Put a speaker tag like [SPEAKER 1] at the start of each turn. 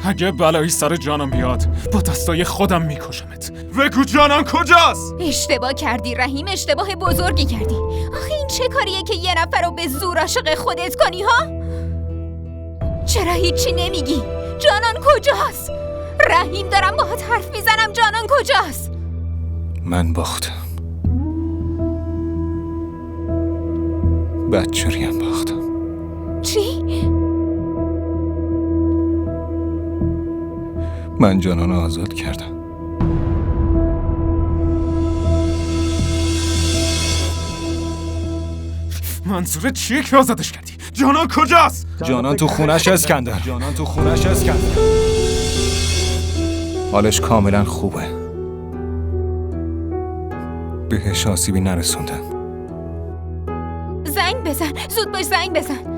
[SPEAKER 1] اگه بلایی سر جانم بیاد با دستای خودم میکشمت. بگو جانان کجاست؟
[SPEAKER 2] اشتباه کردی رحیم، اشتباه بزرگی کردی. آخه این چه کاریه که یه نفر رو به زور عاشق خودت کنی ها؟ چرا هیچی نمیگی؟ جانان کجاست؟ رحیم دارم باهات حرف میزنم، جانان کجاست؟
[SPEAKER 3] من باختم. بدجوریم باختم.
[SPEAKER 2] چی؟
[SPEAKER 3] من جانان رو آزاد کردم.
[SPEAKER 1] منظورت چیه که آزادش کردی؟ جانان کجاست؟
[SPEAKER 3] جانان تو خونش اسکندر. حالش کاملا خوبه. بهش آسیبی نرسوندن.
[SPEAKER 2] زنگ بزن، زود باش زنگ بزن.